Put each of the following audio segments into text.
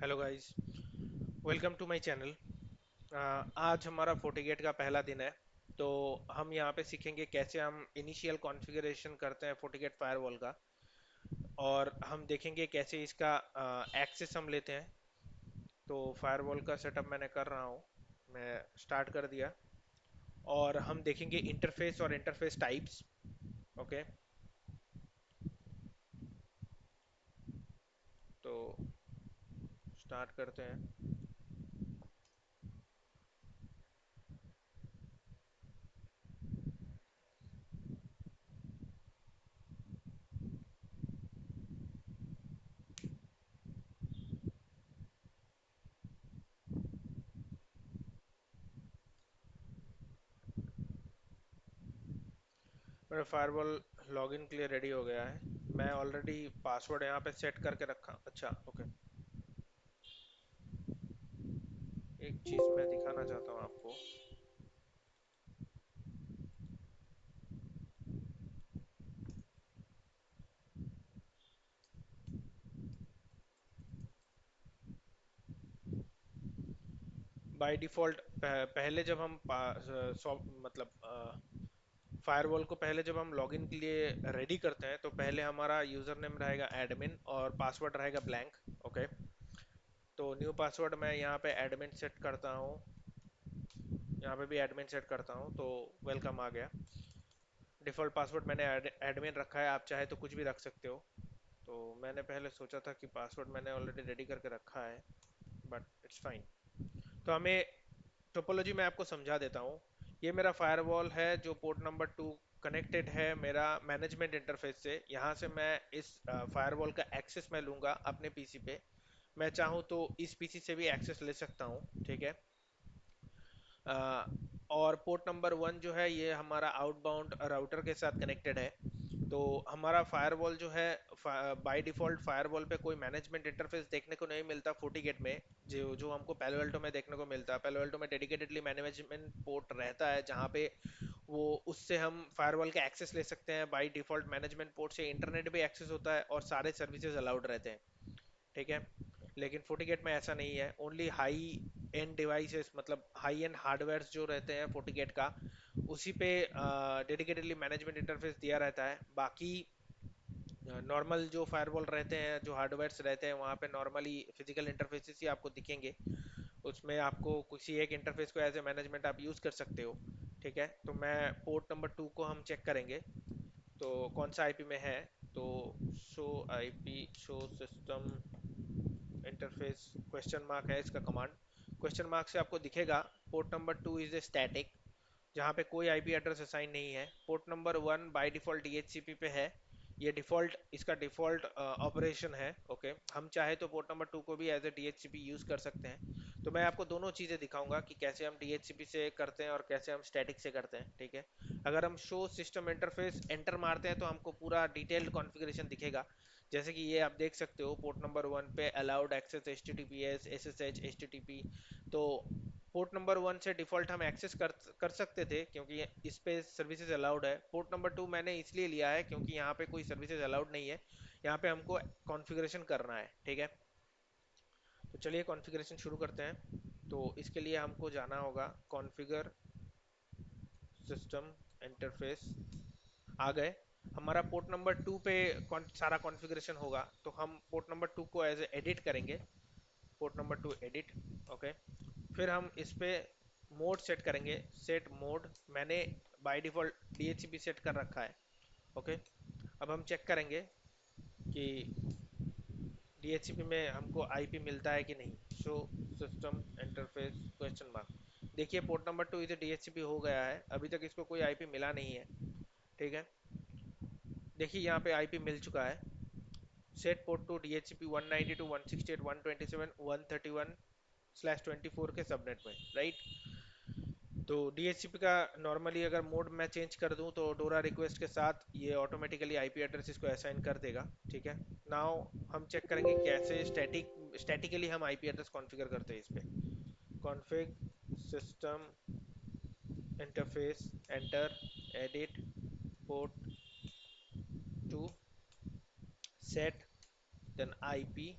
Hello guys, welcome to my channel. आज हमारा FortiGate का पहला दिन है। तो हम यहाँ पे सीखेंगे कैसे हम इनिशियल कॉन्फ़िगरेशन करते हैं फोर्टिगेट फायरवॉल का, और हम देखेंगे कैसे इसका एक्सेस हम लेते हैं। तो फायरवॉल का सेटअप मैंने कर रहा हूँ, मैं स्टार्ट कर दिया। और हम देखेंगे इंटरफेस और इंटरफेस टाइप्स। ओके, तो स्टार्ट करते हैं। मेरा फायरवॉल लॉगिन के लिए रेडी हो गया है। मैं ऑलरेडी पासवर्ड यहाँ पे सेट करके रखा। अच्छा, ओके। एक चीज़ मैं दिखाना चाहता हूँ आपको। बाय डिफ़ॉल्ट पहले जब हम मतलब फायरवॉल को पहले जब हम लॉगिन के लिए रेडी करते हैं, तो पहले हमारा यूज़र नेम रहेगा एडमिन और पासवर्ड रहेगा ब्लैंक। ओके, तो न्यू पासवर्ड मैं यहाँ पे एडमिन सेट करता हूँ। यहाँ पे भी एडमिन सेट करता हूँ, तो वेलकम आ गया। डिफ़ॉल्ट पासवर्ड मैंने एडमिन रखा है, आप चाहे तो कुछ भी रख सकते हो। तो मैंने पहले सोचा था कि पासवर्ड मैंने ऑलरेडी रेडी करके रखा है, बट इट्स फाइन। तो हमें टोपोलॉजी मैं आपको समझा देता हूँ। ये मेरा फायरवॉल है जो पोर्ट नंबर 2 कनेक्टेड है मेरा मैनेजमेंट इंटरफेस से। यहाँ से मैं इस फायरवॉल का एक्सेस मैं लूँगा अपने पीसी पे। मैं चाहूँ तो इस पीसी से भी एक्सेस ले सकता हूँ, ठीक है। अ, और पोर्ट नंबर 1 जो है ये हमारा आउटबाउंड राउटर के साथ कनेक्टेड है। तो हमारा फायरवॉल जो है, बाय डिफ़ॉल्ट फायरवॉल पे कोई मैनेजमेंट इंटरफेस देखने को नहीं मिलता फोर्टिगेट में। जो जो हमको पैलो अल्टो में देखने को मिलता है। पैलो अल्टो में डेडिकेटेडली मैनेजमेंट पोर्ट रहता है, जहाँ पे वो उससे हम फायरवॉल का एक्सेस ले सकते हैं। बाय डिफ़ॉल्ट मैनेजमेंट पोर्ट से इंटरनेट भी एक्सेस होता है और सारे सर्विसेज अलाउड रहते हैं, ठीक है। लेकिन फोर्टिगेट में ऐसा नहीं है। ओनली हाई एंड डिवाइसेस, मतलब हाई एंड हार्डवेयर जो रहते हैं फोर्टिगेट का, उसी पे डेडिकेटेडली मैनेजमेंट इंटरफेस दिया रहता है। बाकी नॉर्मल जो फायरवॉल रहते हैं, जो हार्डवेयर्स रहते हैं, वहाँ पे नॉर्मली फिजिकल इंटरफेसेस ही आपको दिखेंगे। उसमें आपको किसी एक इंटरफेस को एज ए मैनेजमेंट आप यूज़ कर सकते हो, ठीक है। तो मैं पोर्ट नंबर 2 को हम चेक करेंगे, तो कौन सा आईपी में है। तो show IP, show system interface question mark है इसका कमांड। क्वेश्चन मार्क से आपको दिखेगा port number 2 is a static, जहाँ पे कोई आईपी एड्रेस असाइन नहीं है। Port number 1 by default DHCP पे है। ये डिफ़ॉल्ट, इसका डिफ़ॉल्ट ऑपरेशन है। ओके, हम चाहे तो पोर्ट नंबर 2 को भी एज ए डीएचसीपी यूज़ कर सकते हैं। तो मैं आपको दोनों चीज़ें दिखाऊंगा कि कैसे हम डीएचसीपी से करते हैं और कैसे हम स्टैटिक से करते हैं, ठीक है। अगर हम शो सिस्टम इंटरफेस एंटर मारते हैं तो हमको पूरा डिटेल्ड कॉन्फ़िगरेशन दिखेगा। जैसे कि ये आप देख सकते हो, पोर्ट नंबर 1 पे allowed access H T T P S S S H H T T P. तो पोर्ट नंबर 1 से डिफ़ॉल्ट हम एक्सेस कर सकते थे, क्योंकि इस पे सर्विसेज अलाउड है। पोर्ट नंबर 2 मैंने इसलिए लिया है क्योंकि यहाँ पे कोई सर्विसेज अलाउड नहीं है। यहाँ पे हमको कॉन्फ़िगरेशन करना है, ठीक है। तो चलिए कॉन्फ़िगरेशन शुरू करते हैं। तो इसके लिए हमको जाना होगा कॉन्फ़िगर सिस्टम इंटरफेस। आ गए। हमारा पोर्ट नंबर 2 पे सारा कॉन्फ़िगरेशन होगा, तो हम पोर्ट नंबर 2 को एज एडिट करेंगे। Port number 2 edit. ओके, फिर हम इस पे मोड सेट करेंगे। सेट मोड मैंने बाय डिफ़ॉल्ट डीएचसीपी सेट कर रखा है। ओके, अब हम चेक करेंगे कि डीएचसीपी में हमको आईपी मिलता है कि नहीं। Show system interface question mark. देखिए पोर्ट नंबर 2 इसे डीएचसीपी हो गया है, अभी तक इसको कोई आईपी मिला नहीं है, ठीक है। देखिए यहाँ पे आईपी मिल चुका है। सेट पोर्ट टू डीएचसीपी 192.168.127.131/24 के सबनेट में, राइट। तो डीएचसीपी का नॉर्मली अगर मोड मैं चेंज कर दूं तो डोरा रिक्वेस्ट के साथ ये ऑटोमेटिकली आईपी एड्रेस इसको असाइन कर देगा, ठीक है। नाउ हम चेक करेंगे कैसे स्टैटिकली हम आईपी एड्रेस कॉन्फ़िगर करते हैं इस पे। Config system interface, enter, edit, port two, set, then IP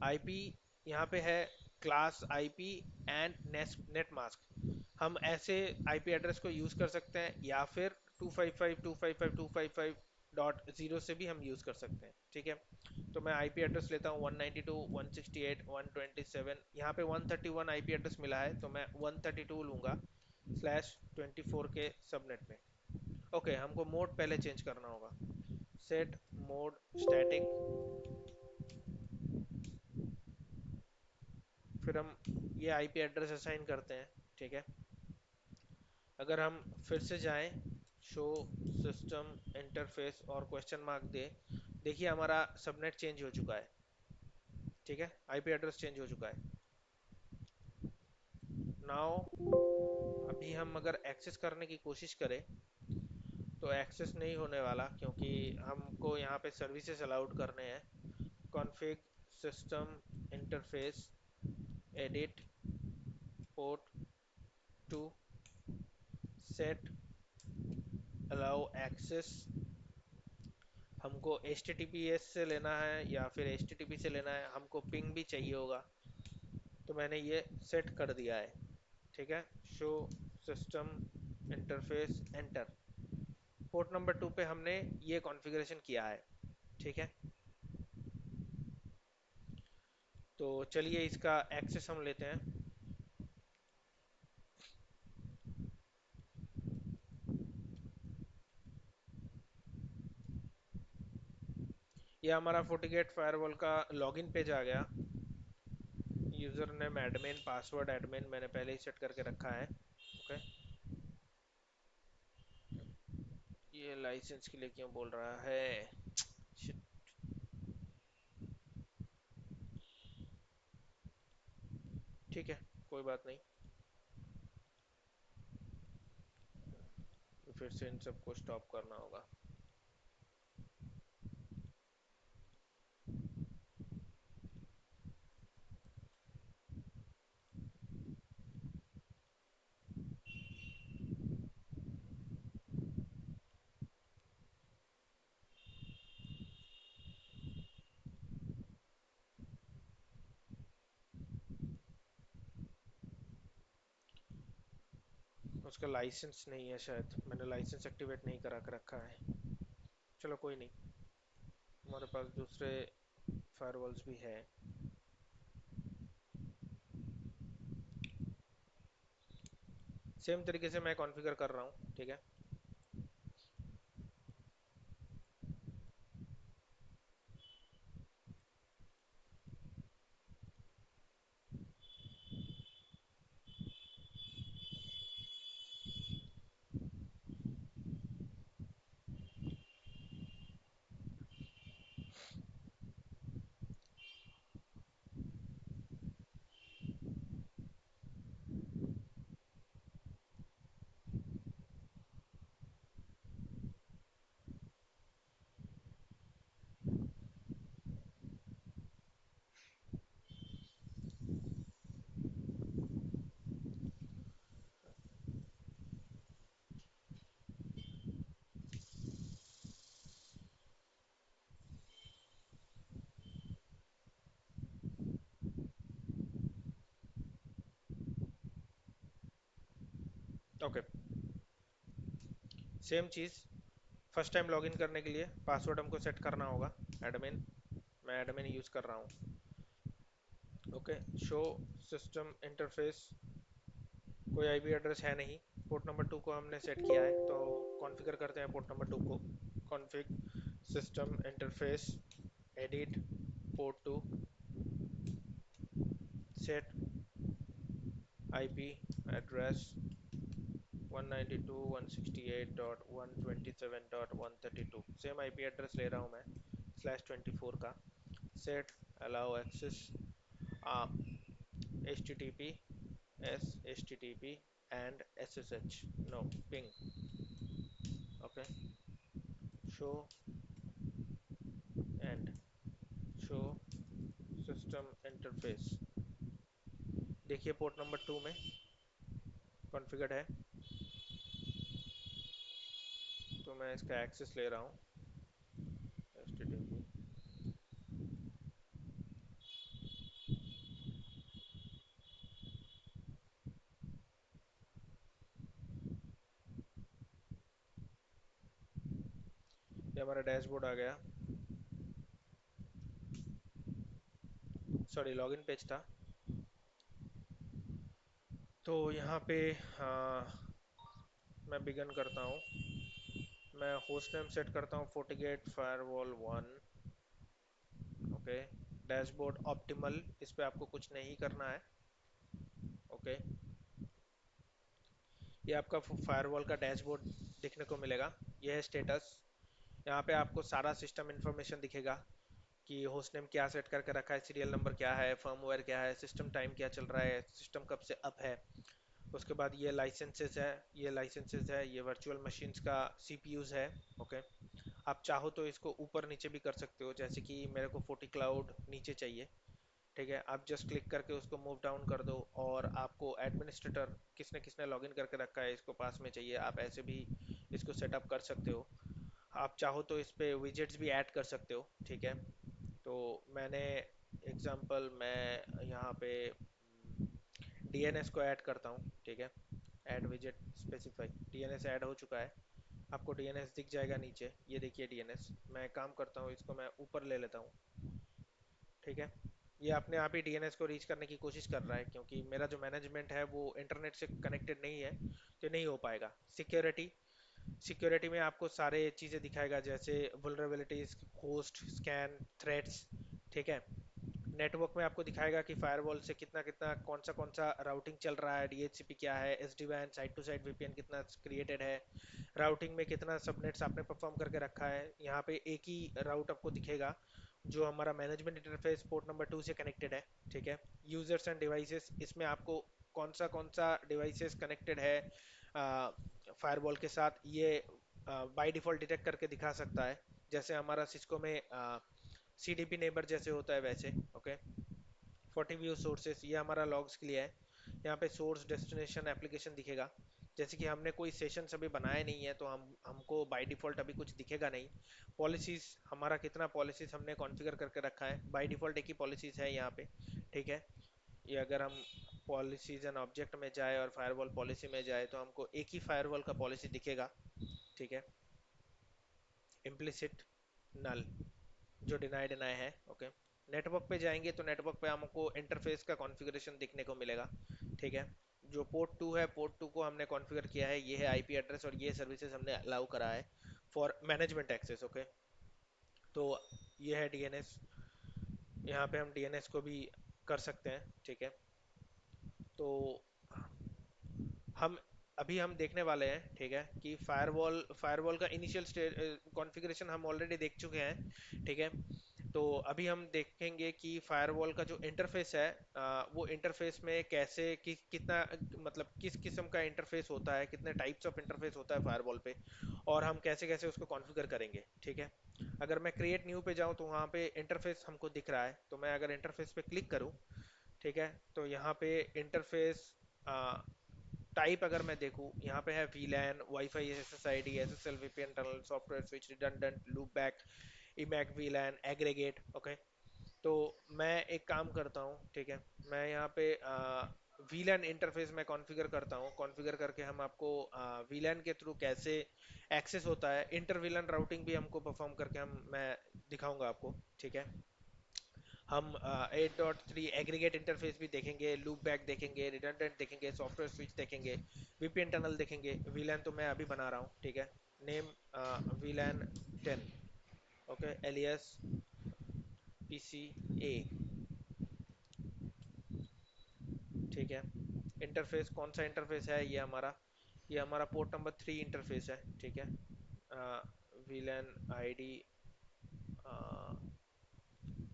IP यहाँ पे है class IP and net mask. हम ऐसे आईपी एड्रेस को यूज कर सकते हैं या फिर 255.255.255.0 से भी हम यूज कर सकते हैं, ठीक है। तो मैं आईपी एड्रेस लेता हूँ 192.168.127, यहाँ पे 131 आईपी एड्रेस मिला है तो मैं 132 लूंगा /24 के सबनेट में। ओके, हमको मोड पहले चेंज करना होगा। सेट मोड स्टैटिक, फिर हम ये आईपी एड्रेस असाइन करते हैं, ठीक है। अगर हम फिर से जाएं शो सिस्टम इंटरफेस और क्वेश्चन मार्क दे, देखिए हमारा सबनेट चेंज हो चुका है, ठीक है, आईपी एड्रेस चेंज हो चुका है। नाउ अभी हम अगर एक्सेस करने की कोशिश करें तो एक्सेस नहीं होने वाला, क्योंकि हमको यहाँ पे सर्विसेज अलाउड करने हैं। Config system interface edit port two set allow access. हमको HTTPS से लेना है या फिर HTTP से लेना है, हमको पिंग भी चाहिए होगा, तो मैंने ये सेट कर दिया है, ठीक है। Show system interface enter, port number 2 पे हमने ये कॉन्फ़िगरेशन किया है, ठीक है। तो चलिए इसका एक्सेस हम लेते हैं। ये हमारा FortiGate फायरवॉल का लॉगिन पेज आ गया। User name admin, password admin मैंने पहले ही सेट करके रखा है, ओके। ये लाइसेंस के लिए क्यों बोल रहा है? Shit, ठीक है, कोई बात नहीं। तो फिर से इन सबको स्टॉप करना होगा। उसका लाइसेंस नहीं है शायद, मैंने लाइसेंस एक्टिवेट नहीं करा के रखा है। चलो कोई नहीं, हमारे पास दूसरे फायरवॉल्स भी है। सेम तरीके से मैं कॉन्फ़िगर कर रहा हूँ, ठीक है। ओके, सेम चीज़। फर्स्ट टाइम लॉगिन करने के लिए पासवर्ड हमको सेट करना होगा एडमिन। मैं एडमिन यूज़ कर रहा हूँ, ओके। शो सिस्टम इंटरफेस, कोई आईपी एड्रेस है नहीं। पोर्ट नंबर 2 को हमने सेट किया है, तो कॉन्फ़िगर करते हैं पोर्ट नंबर 2 को। Config system interface edit port two set IP address 192.168.127.132, same IP address ले रहा हूँ मैं /24 का। Set allow access HTTP S HTTP and SSH, no ping, okay। Show and show system interface, देखिए port number 2 में configured है, तो मैं इसका एक्सेस ले रहा हूँ। HTTP ये हमारा डैशबोर्ड आ गया, सॉरी लॉगिन पेज था। तो यहाँ पे मैं बिगन करता हूँ। मैं होस्ट नेम सेट करता हूँ FortiGate firewall 1। Okay, dashboard optimal, इस पे आपको कुछ नहीं करना है। ओके, ये आपका फायरवॉल का डैशबोर्ड दिखने को मिलेगा। ये है स्टेटस। यहाँ पे आपको सारा सिस्टम इंफॉर्मेशन दिखेगा कि होस्ट नेम क्या सेट करके रखा है, सीरियल नंबर क्या है, फर्मवेयर क्या है, सिस्टम टाइम क्या चल रहा है, सिस्टम कब से अप है। उसके बाद ये लाइसेंसेस है, ये लाइसेंसेस है, ये वर्चुअल मशीन्स का सीपीयूज है। ओके, आप चाहो तो इसको ऊपर नीचे भी कर सकते हो, जैसे कि मेरे को 40 क्लाउड नीचे चाहिए। ठीक है, आप जस्ट क्लिक करके उसको मूव डाउन कर दो, और आपको एडमिनिस्ट्रेटर किसने किसने लॉगिन करके रखा है इसको पास में चाहिए, आप ऐसे भी इसको सेटअप कर सकते हो। आप चाहो तो इस पे विजेट्स भी ऐड कर सकते हो। ठीक है, तो मैंने एग्जांपल मैं यहाँ पे डीएनएस को ऐड करता हूँ। ठीक है, ऐड विजेट स्पेसिफाई, डीएनएस ऐड हो चुका है। आपको डीएनएस दिख जाएगा नीचे, ये देखिए डीएनएस। मैं काम करता हूँ, इसको मैं ऊपर ले लेता हूँ। ठीक है, ये अपने आप ही डीएनएस को रीच करने की कोशिश कर रहा है, क्योंकि मेरा जो मैनेजमेंट है वो इंटरनेट से कनेक्टेड नहीं है, तो नहीं हो पाएगा। सिक्योरिटी, सिक्योरिटी में आपको सारे चीज़ें दिखाएगा, जैसे वुलनरेबिलिटीज, होस्ट, स्कैन, थ्रेट्स। ठीक है, नेटवर्क में आपको दिखाएगा कि फायरवॉल से कितना कितना कौन सा राउटिंग चल रहा है, डीएचसीपी क्या है, एसडी वैन, साइड टू साइड वीपीएन कितना क्रिएटेड है, राउटिंग में कितना सबनेट्स आपने परफॉर्म करके रखा है। यहाँ पे एक ही राउट आपको दिखेगा जो हमारा मैनेजमेंट इंटरफेस पोर्ट नंबर 2 से कनेक्टेड है। ठीक है, यूजर्स एंड डिवाइसेस, इसमें आपको कौन सा डिवाइसेस कनेक्टेड है फायरवॉल के साथ, ये बाय डिफॉल्ट डिटेक्ट करके दिखा सकता है, जैसे हमारा सिस्को में सीडीपी नेबर जैसे होता है वैसे। ओके, 40 व्यू सोर्सेस, ये हमारा लॉग्स के लिए है। यहाँ पे सोर्स डेस्टिनेशन एप्लीकेशन दिखेगा। जैसे कि हमने कोई सेशन अभी बनाए नहीं है, तो हमको बाय डिफॉल्ट अभी कुछ दिखेगा नहीं। पॉलिसीज, हमारा कितना पॉलिसीज हमने कॉन्फ़िगर करके रखा है, बाय डिफॉल्ट एक ही पॉलिसीज है यहाँ पे। ठीक है, ये अगर हम पॉलिसीज एंड ऑब्जेक्ट में जाए और फायरवॉल पॉलिसी में जाए, तो हमको एक ही फायरवॉल का पॉलिसी दिखेगा। ठीक है, इम्प्लिसिट, नल, जो डिनाई डिनाई है। ओके, नेटवर्क पे जाएंगे तो नेटवर्क पे हमको इंटरफेस का कॉन्फ़िगरेशन दिखने को मिलेगा। ठीक है, जो पोर्ट 2 है, पोर्ट 2 को हमने कॉन्फ़िगर किया है, ये है आईपी एड्रेस, और ये सर्विसेज हमने अलाउ करा है फॉर मैनेजमेंट एक्सेस। ओके, तो ये है डीएनएस। यहाँ पे हम डीएनएस को भी कर सकते हैं। ठीक है, तो हम अभी हम देखने वाले हैं, ठीक है, कि फायरवॉल फायरवॉल का इनिशियल कॉन्फ़िगरेशन हम ऑलरेडी देख चुके हैं। ठीक है, तो अभी हम देखेंगे कि फायरवॉल का जो इंटरफेस है, वो इंटरफेस में कैसे कितना मतलब किस किस्म का इंटरफेस होता है, कितने टाइप्स ऑफ इंटरफेस होता है फायरवॉल पे, और हम कैसे कैसे उसको कॉन्फ़िगर करेंगे। ठीक है, अगर मैं क्रिएट न्यू पे जाऊं तो वहाँ पे इंटरफेस हमको दिख रहा है, तो मैं अगर इंटरफेस पे क्लिक करूं, ठीक है, तो यहाँ पे इंटरफेस टाइप अगर मैं देखूँ, यहाँ पे है VLAN, WiFi, SSID, SSL, VPN tunnel, software switch, redundant, loopback, EMAC, VLAN, aggregate. Okay, तो मैं एक काम करता हूँ। ठीक है, मैं यहाँ पे वीलैन इंटरफेस में कॉन्फ़िगर करता हूँ। कॉन्फ़िगर करके हम आपको वीलैन के थ्रू कैसे एक्सेस होता है, इंटर वीलैन राउटिंग भी हमको परफॉर्म करके हम मैं दिखाऊंगा आपको। ठीक है, हम 8.3 एग्रीगेट इंटरफेस भी देखेंगे, लूप बैक देखेंगे, रिडंडेंट देखेंगे, सॉफ्टवेयर स्विच देखेंगे, वीपीएन टनल देखेंगे। वीलैन तो मैं अभी बना रहा हूँ। ठीक है, name VLAN 10। Okay, alias PC A. ठीक है, इंटरफेस कौन सा इंटरफेस है, ये हमारा पोर्ट नंबर 3 इंटरफेस है। ठीक है, वीलैन ID,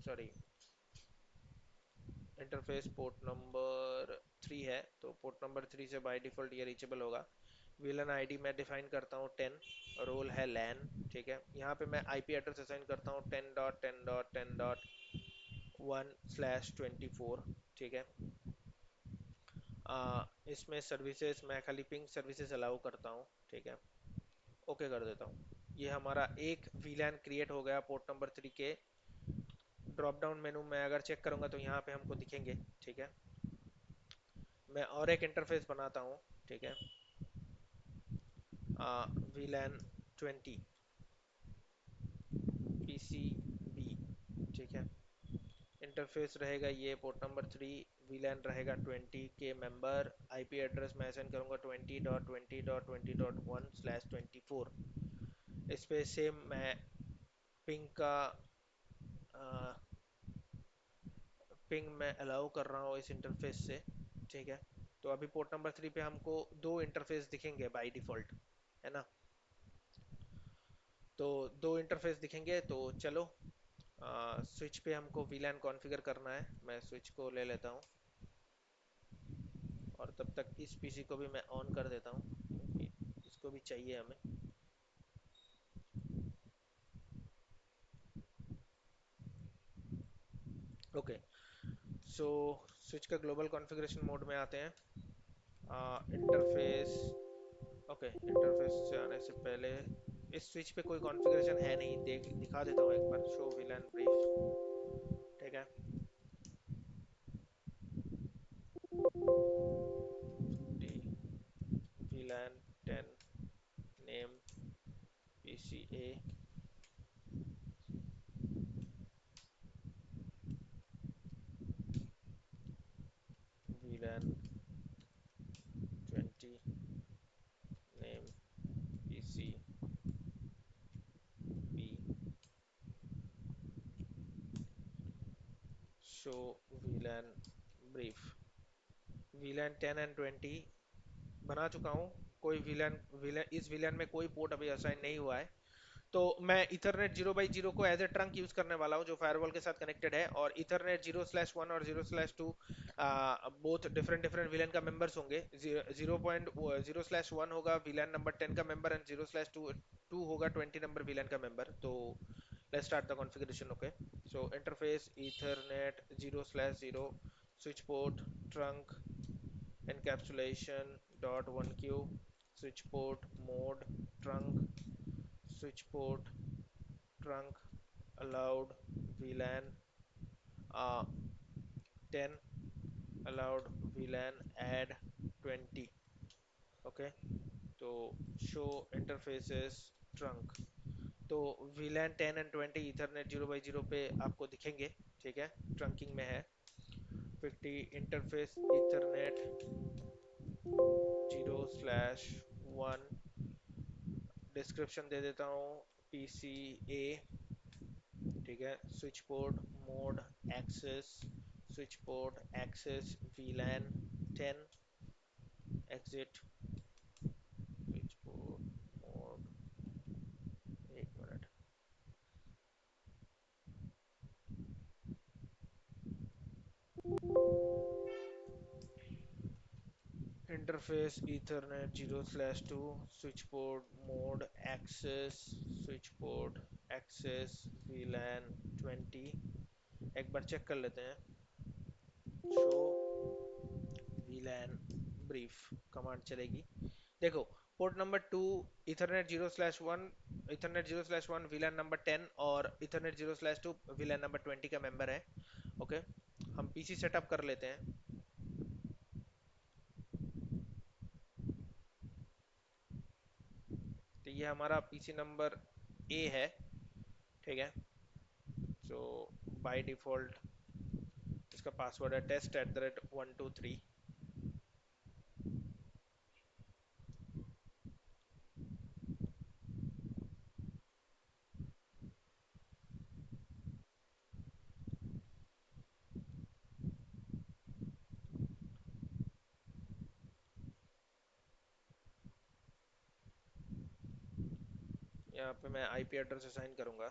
sorry, interface port number 3 है, तो पोर्ट नंबर 3 से बाय डिफ़ॉल्ट ये रीचेबल होगा। विलन आईडी मैं डिफाइन करता हूँ 10, रोल है लैन। ठीक है, यहाँ पे मैं आईपी एड्रेस असाइन करता हूँ 10.10.10.1/24। ठीक है, इसमें सर्विसेज मैं खाली पिंग सर्विसेज अलाउ करता हूँ। ठीक है, ओके कर देता हूँ। ये हमारा एक वीलैन क्रिएट हो गया पोर्ट नंबर 3 के। ड्रॉप डाउन मेनू में अगर चेक करूंगा तो यहाँ पे हमको दिखेंगे। ठीक है, मैं और एक इंटरफेस बनाता हूँ। ठीक है, वीलैन 20। बी, ठीक है। इंटरफेस रहेगा ये पोर्ट नंबर 3, वीलैन रहेगा 20 के मेंबर, आईपी एड्रेस मैं असाइन करूंगा 20.20.20.1/24। इस पे सेम मैं पिंग का पिंग मैं अलाउ कर रहा हूँ इस इंटरफेस से, ठीक है। तो अभी पोर्ट नंबर 3 पे हमको दो इंटरफेस दिखेंगे बाय डिफॉल्ट, है ना। तो दो इंटरफेस दिखेंगे, तो चलो स्विच पे हमको वीलैन कॉन्फ़िगर करना है। मैं स्विच को ले लेता हूँ और तब तक इस पीसी को भी मैं ऑन कर देता हूँ क्योंकि इसको भी चाहिए हमें। ओके, सो स्विच का ग्लोबल कॉन्फ़िगरेशन मोड में आते हैं। इंटरफेस, ओके, इंटरफेस से आने से पहले इस स्विच पे कोई कॉन्फ़िगरेशन है नहीं, देख दिखा देता हूँ एक बार। शो वीलैन ब्रीफ, ठीक है। VLAN 10 name PC A, VLAN 20 name PC B, show VLAN brief. VLAN 10 and 20 बना चुका हूँ। कोई विलन विलन इस विलन में कोई पोर्ट अभी असाइन नहीं हुआ है। तो मैं इथरनेट 0/0 को एज ए ट्रंक यूज करने वाला हूँ जो फायरवॉल के साथ कनेक्टेड है, और इथरनेट 0/1 और 0/2 बोथ डिफरेंट डिफरेंट विलन का मेंबर्स होंगे। 0.0/1 होगा विलन नंबर 10 का मेंबर, एंड 0/2 टू होगा 20 नंबर विलन का मेंबर। तो let's start the configuration. Okay, so interface Ethernet 0/0 switch port trunk encapsulation dot 1q switch port mode trunk switch port trunk allowed VLAN 10 allowed VLAN add 20। Okay, तो show interfaces trunk। तो VLAN 10 and 20 Ethernet 0/0 पे आपको दिखेंगे, ठीक है, trunking में है। 50 interface Ethernet 0/1, description दे देता हूँ PCA, ठीक है। Switch port mode access, switch port access VLAN 10 exit, switch port mode, एक मिनट। Interface ethernet 0/2 switch port mode access, switch port access VLAN 20। एक बार चेक कर लेते हैं। शो VLAN ब्रीफ कमांड चलेगी। देखो, port number 2 Ethernet 0/1, Ethernet 0/1 VLAN number 10 और Ethernet 0/2 VLAN number 20 का मेंबर है। ओके, हम पीसी सेटअप कर लेते हैं। तो ये हमारा पीसी नंबर ए है, ठीक है। सो बाय डिफॉल्ट इसका पासवर्ड है test@123। यहाँ पे मैं आईपी एड्रेस असाइन करूंगा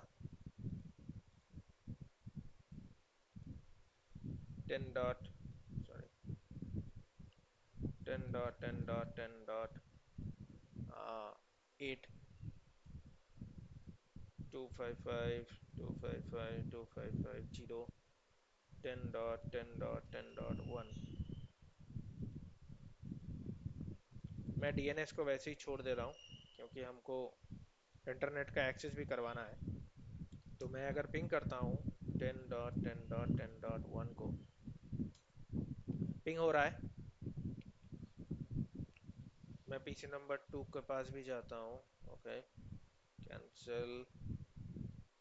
10 डॉट, सॉरी, 10.10.10.8 255 10.10.10.1। मैं डीएनएस को वैसे ही छोड़ दे रहा हूँ क्योंकि हमको इंटरनेट का एक्सेस भी करवाना है। तो मैं अगर पिंग करता हूँ 10.10.10.1 को, पिंग हो रहा है। मैं पीसी नंबर 2 के पास भी जाता हूँ। Okay, cancel,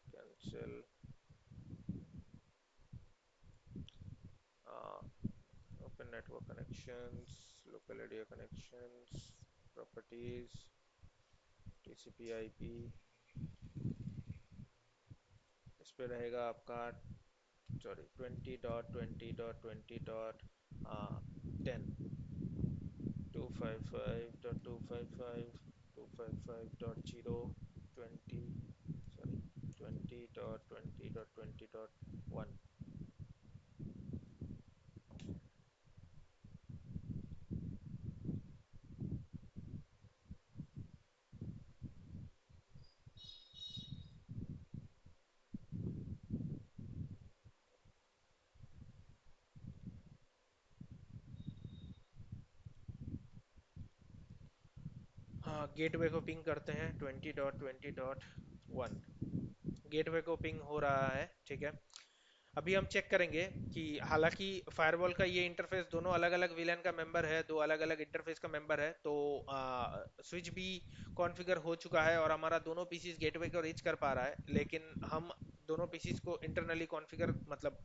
cancel, SSL open network connections, local area connections, properties, TCP IP, इस पे रहेगा आपका सॉरी 20.20.20.10 255.255.255.0 sorry 20.20.20.1. हाँ, गेटवे को पिंग करते हैं 20.20.1। गेटवे को पिंग हो रहा है, ठीक है। अभी हम चेक करेंगे कि हालांकि फायरवॉल का ये इंटरफेस दोनों अलग अलग वीलैन का मेंबर है, दो अलग अलग इंटरफेस का मेंबर है, तो स्विच भी कॉन्फ़िगर हो चुका है और हमारा दोनों पीसीस गेटवे को रीच कर पा रहा है, लेकिन हम दोनों पीसीस को इंटरनली कॉन्फ़िगर मतलब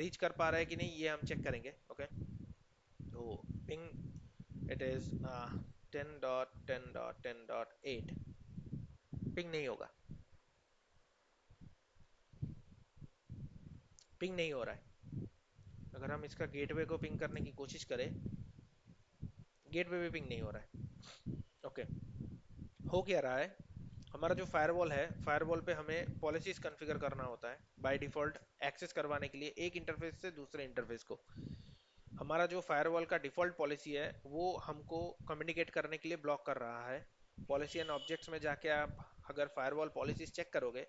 रीच कर पा रहा है कि नहीं, ये हम चेक करेंगे। ओके, तो पिंग इट इज 10.10.10.8, पिंग नहीं होगा, पिंग नहीं हो रहा है। अगर हम इसका गेटवे को पिंग करने की कोशिश करें, गेटवे भी पिंग नहीं हो रहा है। ओके, हो क्या रहा है, हमारा जो फायरवॉल है, फायरवॉल पे हमें पॉलिसीज कॉन्फ़िगर करना होता है बाय डिफ़ॉल्ट एक्सेस करवाने के लिए एक इंटरफेस से दूसरे इंटरफेस को। हमारा जो फायरवॉल का डिफ़ॉल्ट पॉलिसी है वो हमको कम्युनिकेट करने के लिए ब्लॉक कर रहा है। पॉलिसी एंड ऑब्जेक्ट्स में जाके आप अगर फायरवॉल पॉलिसीज चेक करोगे,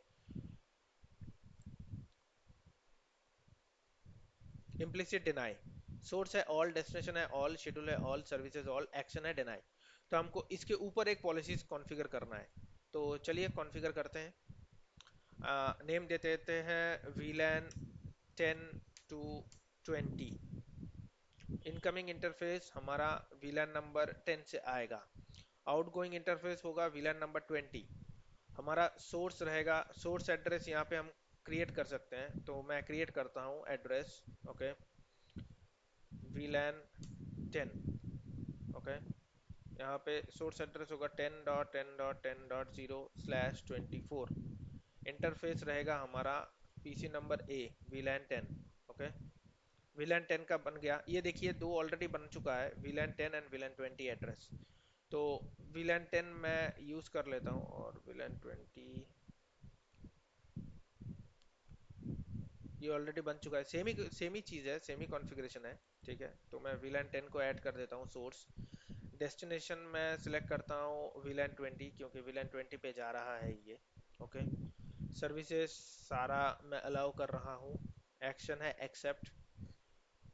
इम्प्लिसिट डिनाई, सोर्स है ऑल, डेस्टिनेशन है ऑल, शेड्यूल है ऑल, सर्विसेज ऑल, एक्शन है डिनाई। तो हमको इसके ऊपर एक पॉलिसीज कॉन्फ़िगर करना है, तो चलिए कॉन्फ़िगर करते हैं। नेम दे देते हैं VLAN 10 to 20। इनकमिंग इंटरफेस हमारा VLAN नंबर 10 से आएगा, आउटगोइंग इंटरफेस होगा VLAN नंबर 20। हमारा सोर्स रहेगा, सोर्स एड्रेस यहाँ पे हम क्रिएट कर सकते हैं, तो मैं क्रिएट करता हूँ एड्रेस। Okay, VLAN 10। ओके, यहाँ पे सोर्स एड्रेस होगा 10.10.10.0/24। इंटरफेस रहेगा हमारा PC number A VLAN 10। Okay, VLAN 10 का बन गया, ये देखिए दो ऑलरेडी बन चुका है, VLAN 10 एंड VLAN 20 एड्रेस। तो VLAN 10 मैं यूज़ कर लेता हूँ और VLAN 20 ये ऑलरेडी बन चुका है, सेम ही चीज़ है, सेम ही कॉन्फ़िगरेशन है। ठीक है, तो मैं VLAN 10 को ऐड कर देता हूँ सोर्स। डेस्टिनेशन मैं सिलेक्ट करता हूँ VLAN 20 क्योंकि VLAN 20 पे जा रहा है ये। ओके, सर्विसेज सारा मैं अलाउ कर रहा हूँ, एक्शन है एक्सेप्ट,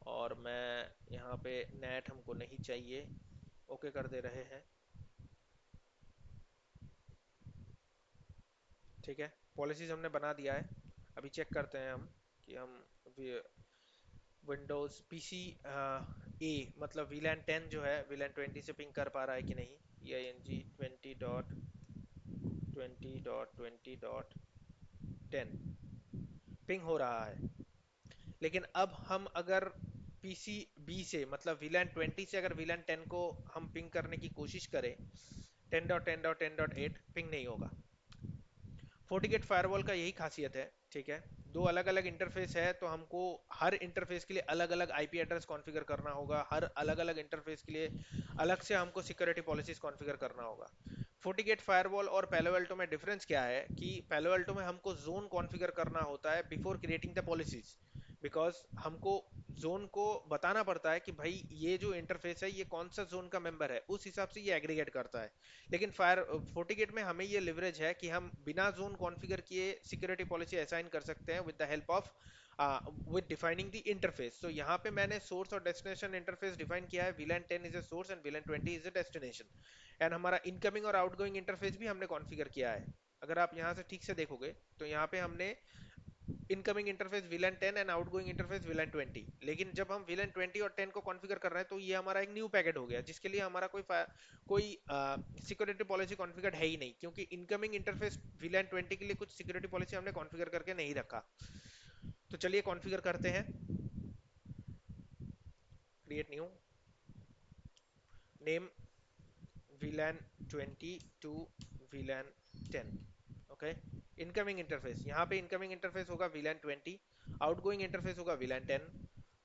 और मैं यहाँ पे नेट हमको नहीं चाहिए, ओके कर दे रहे हैं। ठीक है, पॉलिसीज हमने बना दिया है। अभी चेक करते हैं हम कि हम विंडोज़ पीसी ए मतलब VLAN 10 जो है VLAN 20 से पिंग कर पा रहा है कि नहीं। EING 20.20.20.10 पिंग हो रहा है, लेकिन अब हम अगर पीसी बी से मतलब VLAN 20 से अगर VLAN 10 को हम पिंग करने की कोशिश करें 10.10.10.8, पिंग नहीं होगा। फोर्टिगेट फायरवॉल का यही खासियत है। ठीक है, दो अलग अलग इंटरफेस है, तो हमको हर इंटरफेस के लिए अलग अलग आईपी एड्रेस कॉन्फ़िगर करना होगा, हर अलग अलग इंटरफेस के लिए अलग से हमको सिक्योरिटी पॉलिसीज कॉन्फ़िगर करना होगा। फोर्टिगेट फायरवॉल और पैलो अल्टो में डिफरेंस क्या है कि पैलो अल्टो में हमको जोन कॉन्फ़िगर करना होता है before creating the policies, because हमको जोन को बताना पड़ता है कि भाई ये जो इंटरफेस है ये कौन सा जोन का मेंबर है, उस हिसाब से ये एग्रीगेट करता है। लेकिन फायर फोर्टिगेट में हमें ये लिवरेज है कि हम बिना जोन कॉन्फ़िगर किए सिक्योरिटी पॉलिसी असाइन कर सकते हैं with the help of with defining the interface. तो यहाँ पे मैंने सोर्स और डेस्टिनेशन इंटरफेस डिफाइन किया है, VLAN 10 is a source and VLAN 20 is a destination. And हमारा इनकमिंग और आउटगोइंग इंटरफेस भी हमने कॉन्फ़िगर किया है। अगर आप यहाँ से ठीक से देखोगे तो यहाँ पे हमने incoming interface VLAN 10 and outgoing interface VLAN 20। लेकिन जब हम VLAN 20 और 10 को कॉन्फ़िगर कर रहे हैं तो ये हमारा एक न्यू पैकेट हो गया जिसके लिए हमारा कोई सिक्योरिटी पॉलिसी कॉन्फ़िगर है ही नहीं, क्योंकि इनकमिंग इंटरफेस VLAN 20 के लिए कुछ सिक्योरिटी पॉलिसी हमने कॉन्फ़िगर करके नहीं रखा। तो चलिए कॉन्फ़िगर करते हैं। Create new, name VLAN 20 to VLAN 10। Okay, incoming interface, यहाँ पे इनकमिंग इंटरफेस होगा VLAN 20, आउटगोइंग इंटरफेस होगा VLAN 10,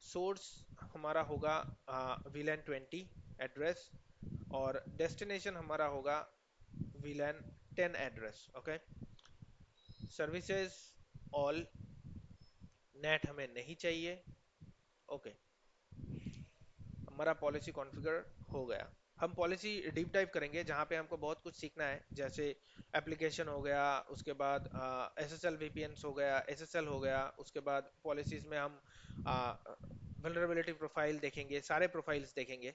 सोर्स हमारा होगा VLAN 20 एड्रेस, और डेस्टिनेशन हमारा होगा VLAN 10 address. Okay, services all, net हमें नहीं चाहिए। ओके, हमारा पॉलिसी कॉन्फ़िगर हो गया। हम पॉलिसी डीप डाइव करेंगे जहाँ पे हमको बहुत कुछ सीखना है, जैसे एप्लीकेशन हो गया, उसके बाद SSL VPNs हो गया, SSL हो गया, उसके बाद पॉलिसीज में हम वल्नरेबिलिटी प्रोफाइल देखेंगे, सारे प्रोफाइल्स देखेंगे।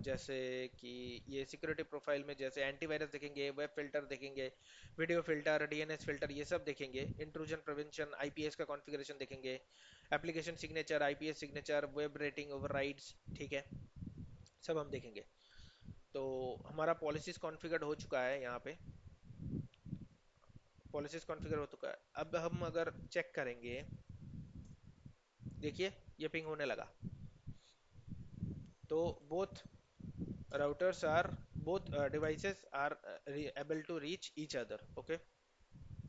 जैसे कि ये सिक्योरिटी प्रोफाइल में जैसे एंटीवायरस देखेंगे, वेब फिल्टर देखेंगे, वीडियो फिल्टर, DNS फिल्टर, ये सब देखेंगे। इंट्रूजन प्रिवेंशन, IPS का कॉन्फ़िगरेशन देखेंगे, application signature, IPS signature, web rating overrides, ठीक है, सब हम देखेंगे। तो हमारा पॉलिसीज कॉन्फ़िगर्ड हो चुका है, यहाँ पे पॉलिसीज कॉन्फ़िगर हो चुका है। अब हम अगर चेक करेंगे, देखिए ये पिंग होने लगा। तो both routers are both devices are able to reach each other। Okay,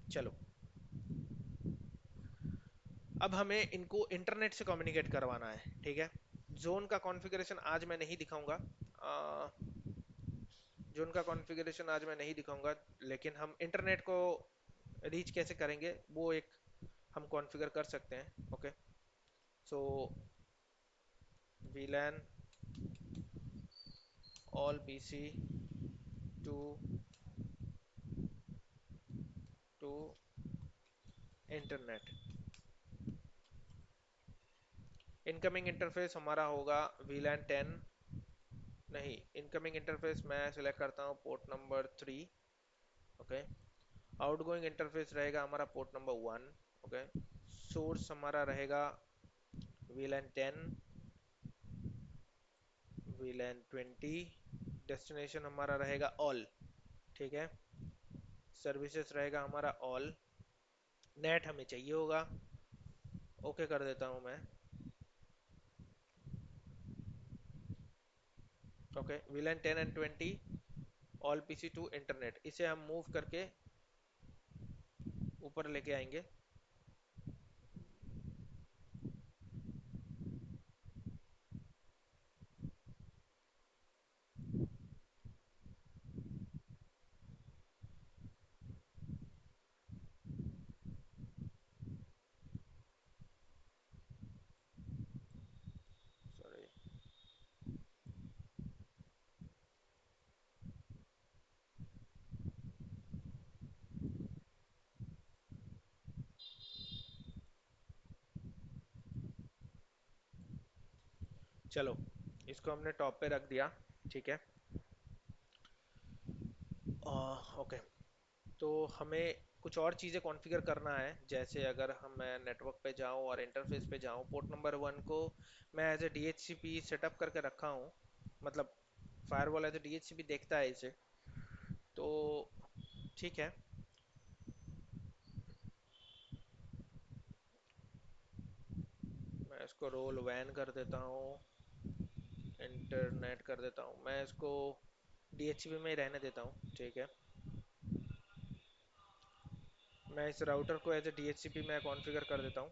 चलो अब हमें इनको इंटरनेट से कम्युनिकेट करवाना है, ठीक है। जोन का कॉन्फ़िगरेशन आज मैं नहीं दिखाऊंगा, जोन का कॉन्फ़िगरेशन आज मैं नहीं दिखाऊंगा, लेकिन हम इंटरनेट को रीच कैसे करेंगे वो एक हम कॉन्फ़िगर कर सकते हैं। Okay, so VLAN all PC to to internet. Incoming interface हमारा होगा VLAN 10, नहीं, इनकमिंग इंटरफेस मैं सिलेक्ट करता हूँ port number 3। Okay, outgoing interface रहेगा हमारा पोर्ट नंबर 1। ओके, सोर्स हमारा रहेगा VLAN 10, VLAN 20, डेस्टिनेशन हमारा रहेगा ऑल, ठीक है, सर्विसेज रहेगा हमारा ऑल, नेट हमें चाहिए होगा। ओके कर देता हूँ मैं। Okay, VLAN 10 and 20 all PC to internet, इसे हम मूव करके ऊपर लेके आएंगे। सॉरी, चलो इसको हमने टॉप पे रख दिया, ठीक है। ओके, तो हमें कुछ और चीज़ें कॉन्फ़िगर करना है, जैसे अगर हम मैं नेटवर्क पे जाऊं और इंटरफेस पे जाऊं, पोर्ट नंबर 1 को मैं एज ए DHCP सेटअप करके रखा हूं, मतलब फायरवॉल एज ए DHCP देखता है इसे, तो ठीक है। मैं इसको रोल वैन कर देता हूँ, इंटरनेट कर देता हूँ, मैं इसको DHCP में ही रहने देता हूँ, ठीक है। मैं इस राउटर को एज ए DHCP में कॉन्फ़िगर कर देता हूँ।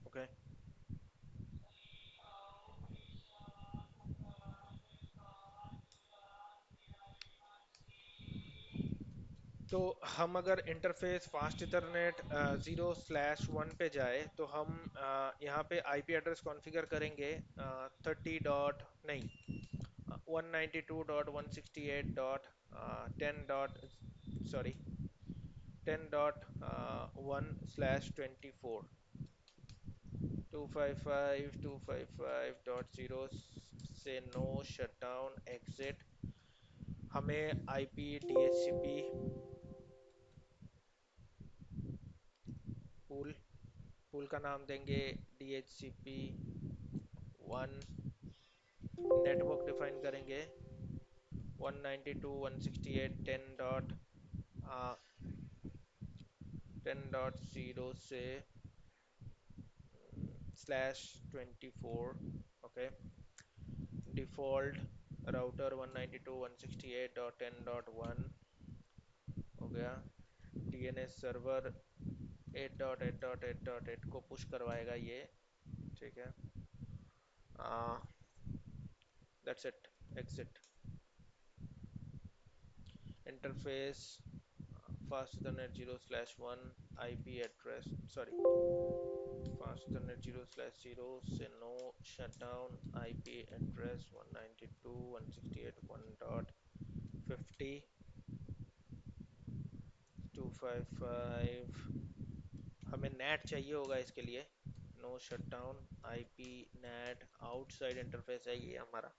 ओके, तो हम अगर इंटरफेस फास्ट इथरनेट 0/1 पे जाए तो हम यहाँ पे IP एड्रेस कॉन्फ़िगर करेंगे 30 डॉट नहीं, 192.168.10 सॉरी 10.1/24, 255.255.0 से नो शटडाउन एग्जिट। हमें आईपी डीएचसीपी पूल पूल का नाम देंगे डीएचसीपी वन। नेटवर्क डिफाइन करेंगे 192.168.10.0 से /24। ओके। डिफ़ॉल्ट राउटर 192.168.10.1 हो गया। डीएनएस सर्वर 8.8.8.8 को पुश करवाएगा ये। ठीक है। That's it. Exit. Interface fast Ethernet 0/1 IP address, sorry, fast Ethernet 0/0 से नो शटडाउन आईपी एड्रेस 192.168.1.50 255। हमें नेट चाहिए होगा इसके लिए। No shutdown IP NAT outside interface है ये हमारा।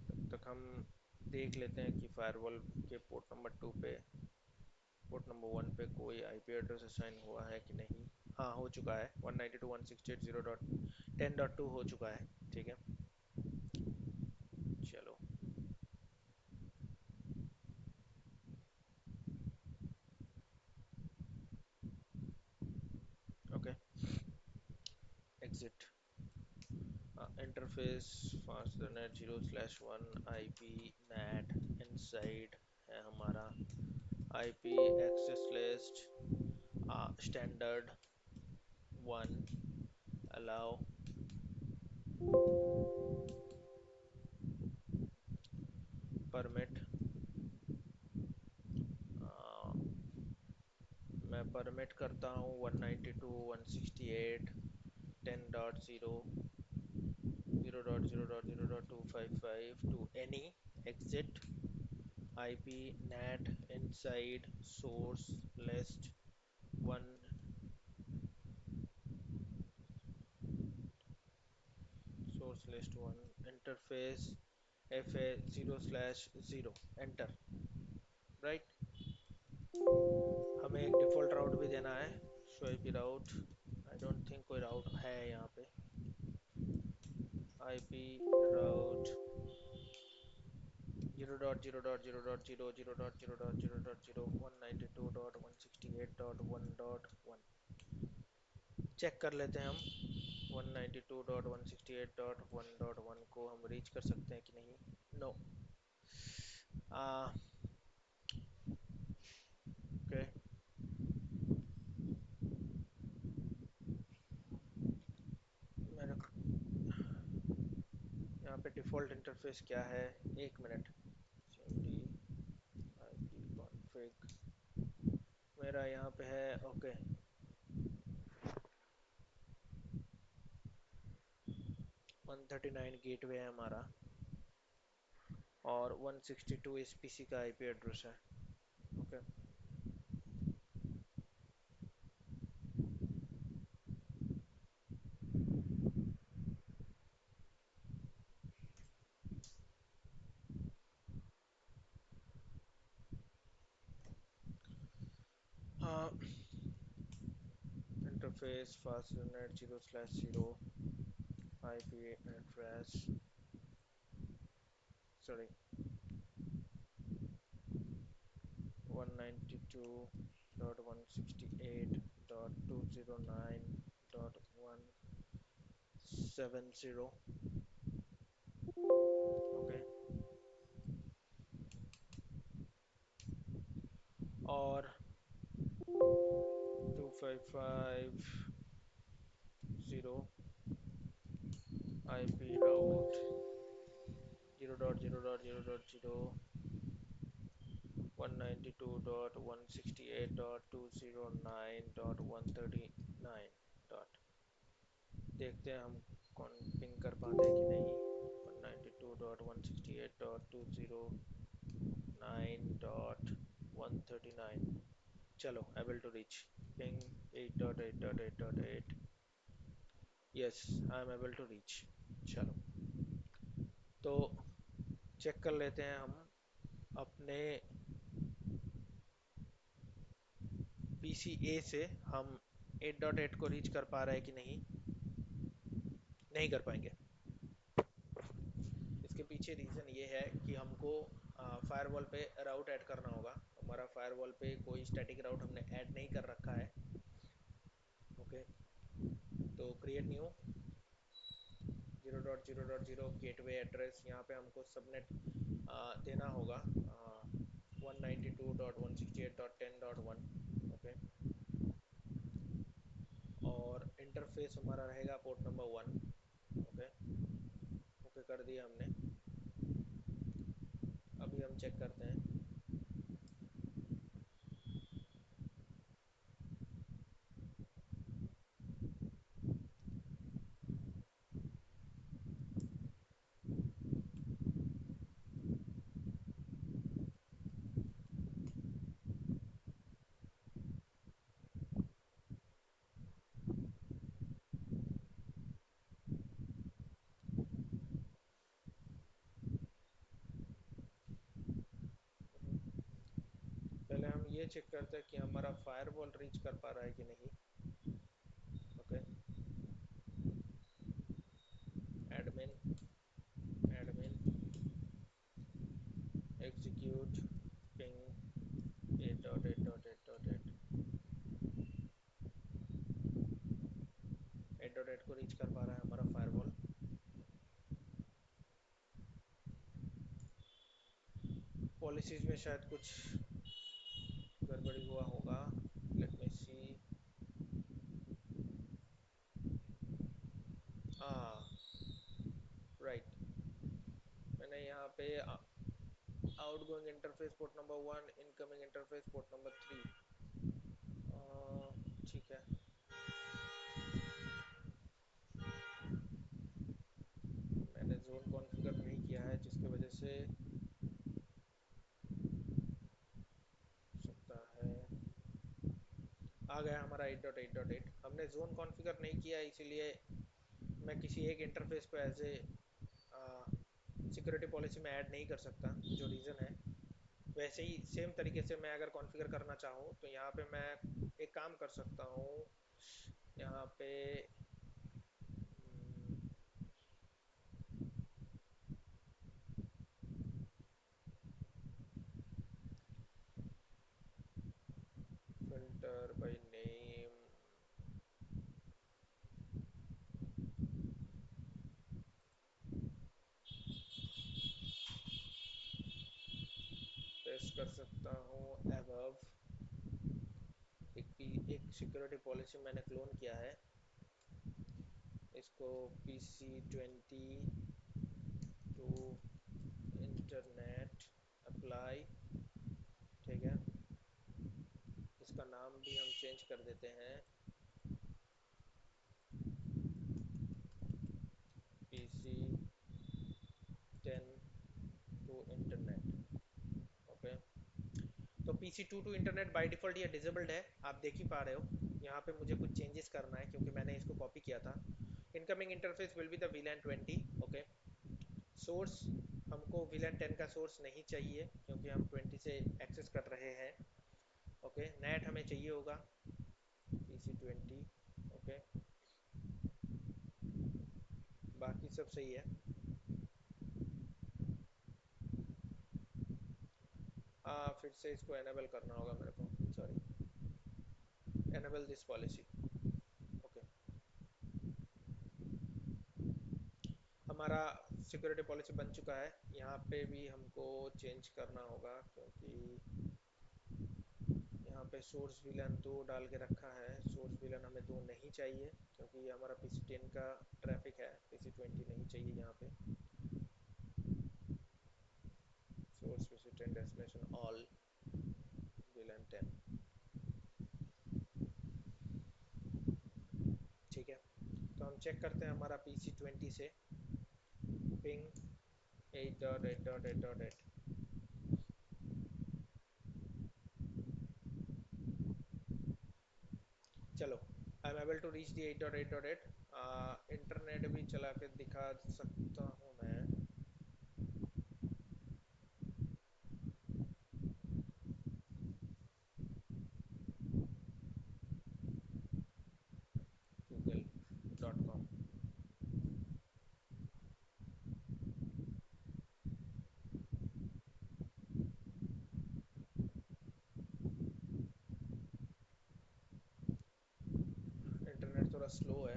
तब तक हम देख लेते हैं कि फायरवॉल के पोर्ट नंबर 2 पे, पोर्ट नंबर 1 पे कोई आईपी एड्रेस असाइन हुआ है कि नहीं। हाँ, हो चुका है। 192.168.0.10.2 हो चुका है। ठीक है। चलो। Okay. Exit. Interface fast net 0/1 IP NAT inside है हमारा। IP access list standard 1 allow permit. मैं परमिट करता हूँ 192.168.10.0 0.0.0.255 to any exit IP NAT inside source list 1 source list 1 interface FA 0/0 enter। Right. हमें एक डिफ़ॉल्ट राउट भी देना है। Show IP route. I don't think कोई राउट है यहाँ पे। आईपी राउट 0.0.0.0.0.0.0.192.168.1.1 चेक कर लेते हैं हम। 192.168.1.1 को हम रीच कर सकते हैं कि नहीं। नो। ओके। मेरे यहाँ पे डिफ़ॉल्ट इंटरफेस क्या है, एक मिनट। cmd ip config मेरा यहाँ पे है। ओके। 139 गेटवे है हमारा और 162 इस पीसी का आईपी एड्रेस है। ओके। हाँ। Interface fastnet 0/0 IP address, sorry, 192.168.209.170। Okay. और 2550 आईपी राउट 0.0.0.0 192.168.209.139 डॉट। देखते हैं हम कौन पिंग कर पाते हैं कि नहीं। 168.168.209.139. चलो, able to reach. Ping 8.8.8.8. Yes, I am able to reach. चलो, तो चेक कर लेते हैं हम अपने PCA से हम 8.8 को रीच कर पा रहे हैं कि नहीं। नहीं कर पाएंगे। इसके पीछे रीज़न ये है कि हमको फायरवॉल पे राउट ऐड करना होगा। हमारा फायरवॉल पे कोई स्टैटिक राउट हमने ऐड नहीं कर रखा है। ओके, तो क्रिएट न्यू 0.0.0 गेटवे एड्रेस। यहाँ पे हमको सबनेट देना होगा 192.168.10.1। ओके, और इंटरफेस हमारा रहेगा पोर्ट नंबर 1। ओके, ओके कर दिया हमने। अभी हम चेक करते हैं। पहले हम ये चेक करते हैं कि हमारा फायरवॉल रीच कर पा रहा है कि नहीं। Okay, admin admin execute ping 8.8.8.8 को रीच कर पा रहा है हमारा फायरवॉल। पॉलिसीज में शायद कुछ गड़बड़ी हुआ होगा। लेट मी सी। हाँ, राइट। मैंने यहाँ पे outgoing interface port number 1, incoming interface port number 3। ठीक है। मैंने जोन कॉन्फ़िगर नहीं किया है, जिसकी वजह से सकता है। आ गया हमारा 8.8.8। हमने जोन कॉन्फ़िगर नहीं किया, इसीलिए मैं किसी एक इंटरफेस को एज ए सिक्योरिटी पॉलिसी में ऐड नहीं कर सकता, जो रीज़न है। वैसे ही सेम तरीके से मैं अगर कॉन्फ़िगर करना चाहूँ तो यहाँ पे मैं एक काम कर सकता हूँ। यहाँ पे फिल्टर बाय नेम, पेस्ट कर सकता हूँ अबव। एक सिक्योरिटी पॉलिसी मैंने क्लोन किया है, इसको PC20 टू इंटरनेट अप्लाई। ठीक है, इसका नाम भी हम चेंज कर देते हैं PC10 टू इंटरनेट। ओके, तो PC2 to internet by default ये डिसेबल्ड है, आप देख ही पा रहे हो। यहाँ पे मुझे कुछ चेंजेस करना है क्योंकि मैंने इसको कॉपी किया था। Incoming interface will be the VLAN 20। Okay, source हमको VLAN 10 का सोर्स नहीं चाहिए क्योंकि हम 20 से एक्सेस कर रहे हैं। ओके, नेट हमें चाहिए होगा PC20। ओके, बाकी सब सही है। हाँ, फिर से इसको एनेबल करना होगा मेरे को, sorry. Enable this policy. Okay, हमारा सिक्योरिटी पॉलिसी बन चुका है। यहाँ पे भी हमको चेंज करना होगा क्योंकि यहाँ पे सोर्स विलन 2 डाल के रखा है। सोर्स विलन हमें 2 नहीं चाहिए क्योंकि ये हमारा PC10 का ट्रैफिक है, PC20 नहीं चाहिए यहाँ पे। Source PC10 destination all villain 10। ठीक है, तो हम चेक करते हैं हमारा PC20 से पिंग 8.8.8.8. चलो, I am able to reach the 8.8.8. Internet भी चला के दिखा सकता हूँ मैं. google.com. इंटरनेट थोड़ा स्लो है.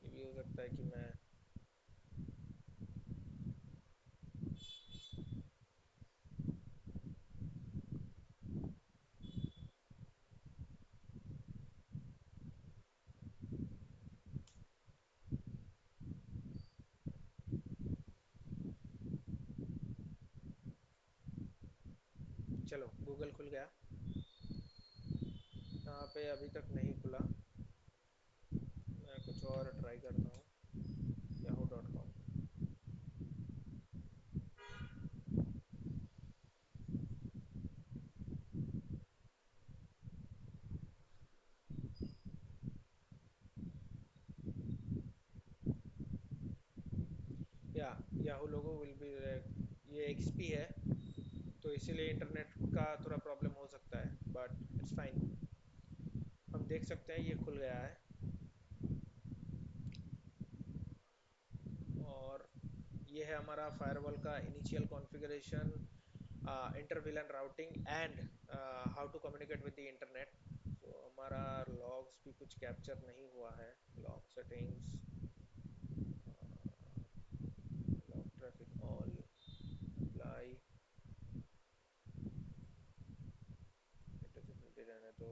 ये भी हो सकता है कि मैं. चलो, गूगल खुल गया. यहाँ पे अभी तक नहीं खुला. मैं कुछ और ट्राई करता हूँ. yahoo.com. या याहू लोगो विल बी. ये एक्सपी है, तो इसीलिए इंटरनेट का थोड़ा प्रॉब्लम हो सकता है, बट इट्स फाइन. हम देख सकते हैं ये खुल गया है. और ये है हमारा फायरवॉल का initial configuration, inter routing and how to communicate with the internet. तो हमारा लॉग्स भी कुछ कैप्चर नहीं हुआ है. Log settings, log traffic all, apply. रहने दो.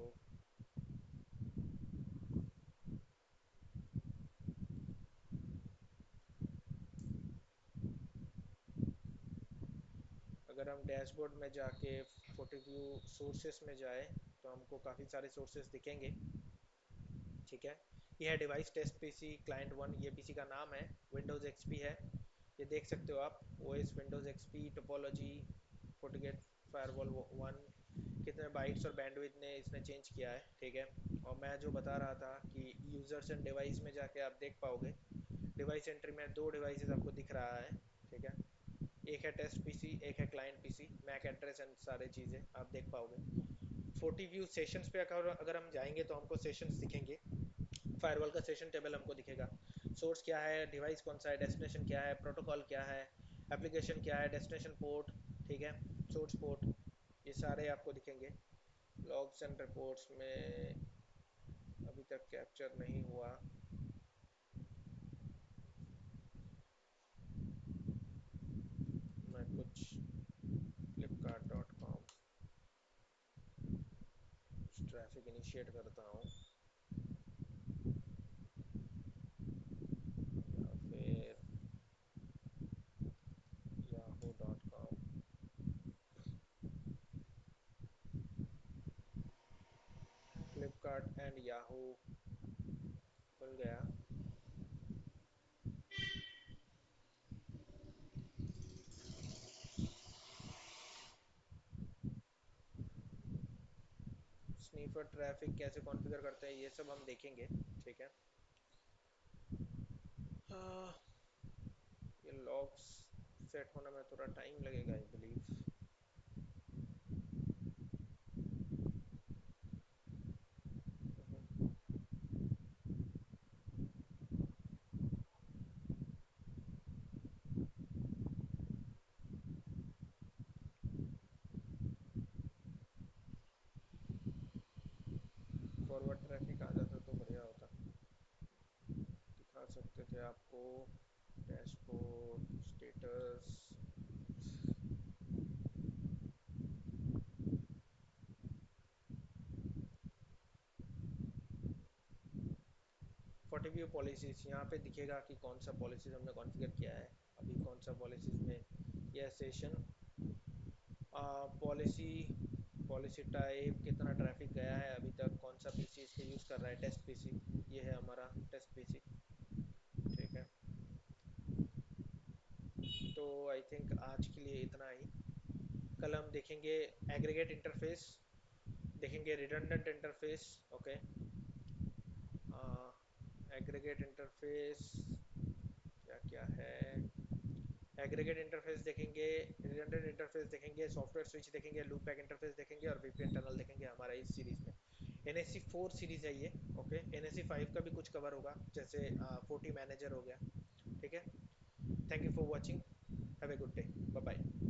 अगर हम डैशबोर्ड में जाके फोटो व्यू सोर्सेस में जाए तो हमको काफ़ी सारे सोर्सेस दिखेंगे. ठीक है. ये है device test PC client one. ये पीसी का नाम है. विंडोज़ एक्सपी है. ये देख सकते हो आप. OS Windows XP topology FortiGate firewall one. कितने बाइट्स और बैंडविड्थ ने इसने चेंज किया है. ठीक है. और मैं जो बता रहा था कि यूज़र्स एंड डिवाइस में जाके आप देख पाओगे. डिवाइस एंट्री में दो डिवाइसेस आपको दिख रहा है. ठीक है. एक है टेस्ट पीसी, एक है client PC. MAC address and सारे चीज़ें आप देख पाओगे. 40 व्यू सेशंस पे अगर अगर हम जाएंगे तो हमको सेशंस दिखेंगे. फायरवॉल का सेशन टेबल हमको दिखेगा. सोर्स क्या है, डिवाइस कौन सा है, डेस्टिनेशन क्या है, प्रोटोकॉल क्या है, एप्लीकेशन क्या है, डेस्टिनेशन पोर्ट. ठीक है. Source port. ये सारे आपको दिखेंगे. लॉग्स एंड रिपोर्ट्स में अभी तक कैप्चर नहीं हुआ. मैं कुछ flipkart.com ट्रैफिक इनिशिएट करता हूँ, या फिर yahoo.com. फ्लिपकार्ट एंड याहू खुल गया. स्नीफर ट्रैफिक कैसे कॉन्फ़िगर करते हैं ये सब हम देखेंगे. ठीक है. हाँ, ये लॉग्स सेट होने में थोड़ा टाइम लगेगा आई बिलीव. फॉरवर्ड ट्रैफिक आ जाता तो बढ़िया होता. दिखा सकते थे आपको डैशबोर्ड स्टेटस. 40 व्यू पॉलिसीज़ यहाँ पे दिखेगा कि कौन सा पॉलिसीज़ हमने कॉन्फ़िगर किया है. अभी कौन सा पॉलिसीज़ में यह सेशन पॉलिसी पॉलिसी टाइप, कितना ट्रैफिक गया है अभी तक, कौन सा पीसी इसको यूज़ कर रहा है, टेस्ट पीसी। ये है हमारा टेस्ट पीसी। ठीक है, तो आई थिंक आज के लिए इतना ही। कल हम देखेंगे एग्रीगेट इंटरफेस, देखेंगे redundant interface. Okay, aggregate interface क्या क्या है, एग्रीगेट इंटरफेस देखेंगे, रिडंडेंट इंटरफेस देखेंगे, सॉफ्टवेयर स्विच देखेंगे, लूप बैक इंटरफेस देखेंगे और वीपीएन टनल देखेंगे हमारा इस सीरीज में। एनएससी 4 सीरीज है ये। ओके, एनएससी 5 का भी कुछ कवर होगा, जैसे 40 मैनेजर हो गया। ठीक है, thank you for watching, have a good day, bye bye.